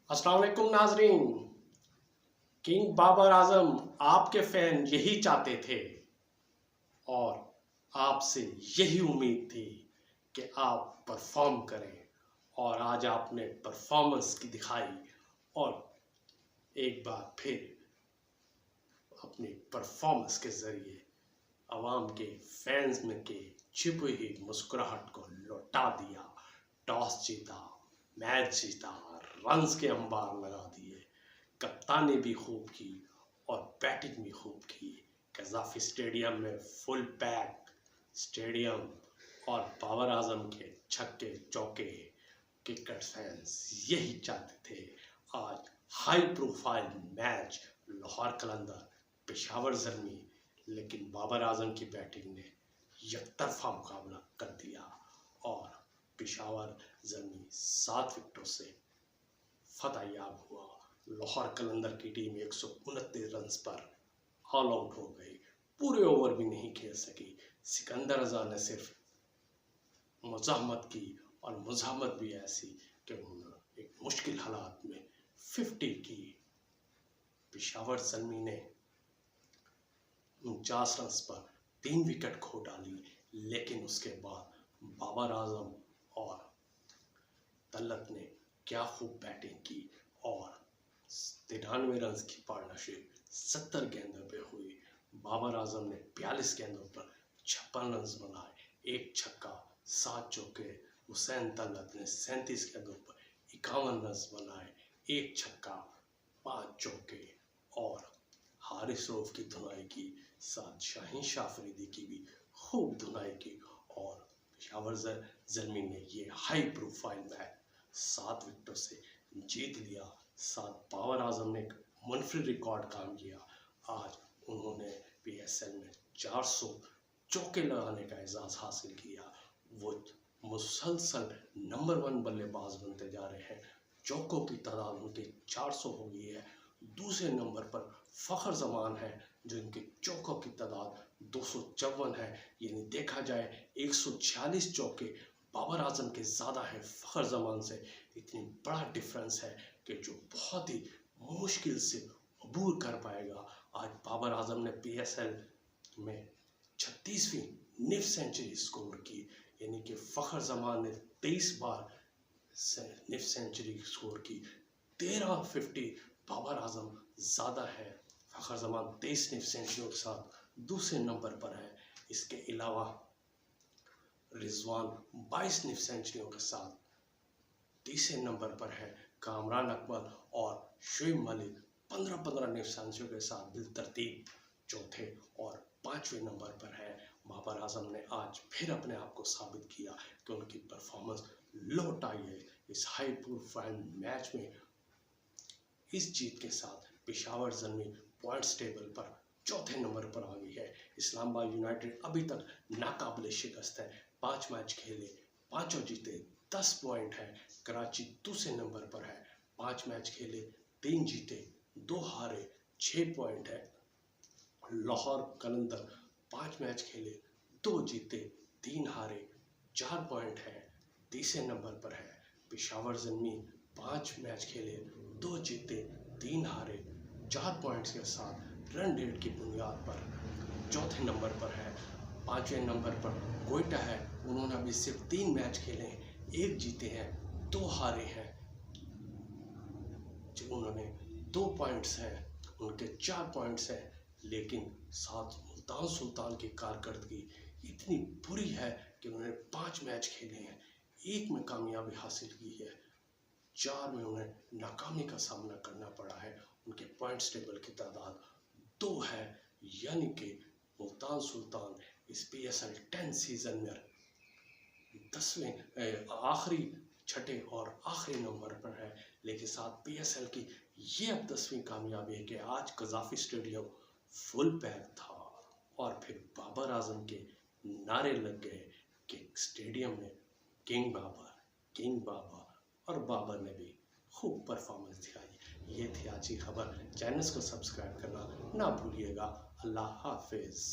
अस्सलाम वालेकुम नाजरीन। किंग बाबर आजम आपके फैन यही चाहते थे और आपसे यही उम्मीद थी कि आप परफॉर्म करें, और आज आपने परफॉर्मेंस की दिखाई और एक बार फिर अपनी परफॉर्मेंस के ज़रिए आवाम के फैंस में के छिपी हुई मुस्कुराहट को लौटा दिया। टॉस जीता, मैच जीता, रन्स के अंबार लगा दिए, कप्तानी भी खूब की और बैटिंग भी खूब की। कज़ाफ़ी स्टेडियम में फुल पैक स्टेडियम और बाबर आजम के छक्के चौके क्रिकेट फैंस यही चाहते थे। आज हाई प्रोफाइल मैच लाहौर कलंदर पेशावर ज़ल्मी, लेकिन बाबर आजम की बैटिंग ने यकतरफा मुकाबला कर दिया और पेशावर ज़ल्मी 7 विकेटों से फतहयाब हुआ। लाहौर कलंदर की टीम 129 रन पर ऑल आउट हो गई, पूरे ओवर भी नहीं खेल सकी। सिकंदर रजा ने सिर्फ मुज़ाहमत की और मुज़ाहमत भी ऐसी कि उन्होंने एक मुश्किल हालात में 50 की। पेशावर ज़ल्मी ने 49 रन पर 3 विकेट खो डाली, लेकिन उसके बाद बाबर आजम और तलत ने क्या खूब बैटिंग की और 93 रन की पार्टनरशिप 70 गेंदों पे हुई। बाबर आजम ने 42 गेंदों पर 56 रन बनाए, एक छक्का 7 चौके। हुसैन तलत ने 37 गेंदों पर 51 रन बनाए, एक छक्का 5 चौके। और हारिस रऊफ की धुनाई की, साथ शाहीन शाह अफरीदी की भी खूब धुनाई की और पेशावर ज़ल्मी ने ये हाई प्रोफाइल मैच 7 विकेटों से जीत लिया। साथ बाबर आजम ने एक मुनफरिद रिकॉर्ड काम किया। आज उन्होंने PSL में 400 चौके लगाने का एजाज़ हासिल किया। वो मुसलसल नंबर 1 बल्लेबाज बनते जा रहे हैं। चौकों की तादाद उनके 400 हो गई है। दूसरे नंबर पर फ़खर जमान है, जो इनके चौकों की तादाद 254 है। यानी देखा जाए 146 चौके बाबर आजम के ज़्यादा है फ़खर जमान से। इतनी बड़ा डिफरेंस है कि जो बहुत ही मुश्किल से अबूर कर पाएगा। आज बाबर आजम ने PSL में 36वीं निफ सेंचुरी स्कोर की, यानी कि फ़खर जमान ने 23 बार निफ सेंचुरी स्कोर की। 13 50 बाबर आजम ज़्यादा है। फ़खर जमान 23 निफ सेंचुरियों के साथ दूसरे नंबर पर है। इसके अलावा रिजवान 22 निफ सेंचुरियों के साथ तीसरे नंबर पर है। कामरान अकबर और शुएब मलिक 15-15 निफ सेंचुरियों के साथ बिलतरतीब चौथे और 5वें नंबर पर है। बाबर आजम ने आज फिर अपने आप को साबित किया कि उनकी परफॉर्मेंस लौट आई है इस हाई प्रोफाइल मैच में। इस जीत के साथ पेशावर ज़ल्मी पॉइंट्स टेबल पर चौथे नंबर पर आ गई है। इस्लामाबाद यूनाइटेड अभी तक नाकाबिले शिकस्त है। 5 मैच खेले, 5 जीते, 10 पॉइंट है। कराची दूसरे नंबर पर है, 5 मैच खेले, 3 जीते, 2 हारे, 6 पॉइंट है। लाहौर कलंदर 5 मैच खेले, 2 जीते, 3 हारे, 4 पॉइंट है, तीसरे नंबर पर है। पेशावर ज़ल्मी 5 मैच खेले, 2 जीते, 3 हारे, 4 पॉइंट्स के साथ रन रेट की बुनियाद पर चौथे नंबर पर है। 5वें नंबर पर कोयटा है, उन्होंने अभी सिर्फ 3 मैच खेले हैं, 1 जीते हैं, 2 हारे हैं। उन्होंने 2 पॉइंट्स हैं, उनके 4 पॉइंट्स हैं, लेकिन साथ मुल्तान सुल्तान की कारकर्दगी इतनी बुरी है कि उन्होंने 5 मैच खेले हैं, 1 में कामयाबी हासिल की है, 4 में उन्हें नाकामी का सामना करना पड़ा है। उनके पॉइंट्स टेबल की तादाद 2 है, यानी कि मुल्तान सुल्तान इस PSL 10 सीज़न में 10वें आखिरी छठे और आखिरी नंबर पर है। लेकिन साथ PSL की ये अब 10वीं कामयाबी है कि आज कज़ाफ़ी स्टेडियम फुल पैक था और फिर बाबर आजम के नारे लग गए कि स्टेडियम में किंग बाबर, और बाबर ने भी खूब परफॉर्मेंस दिखाई। ये थी आज की खबर। चैनल को सब्सक्राइब करना ना भूलिएगा। अल्लाह हाफिज़।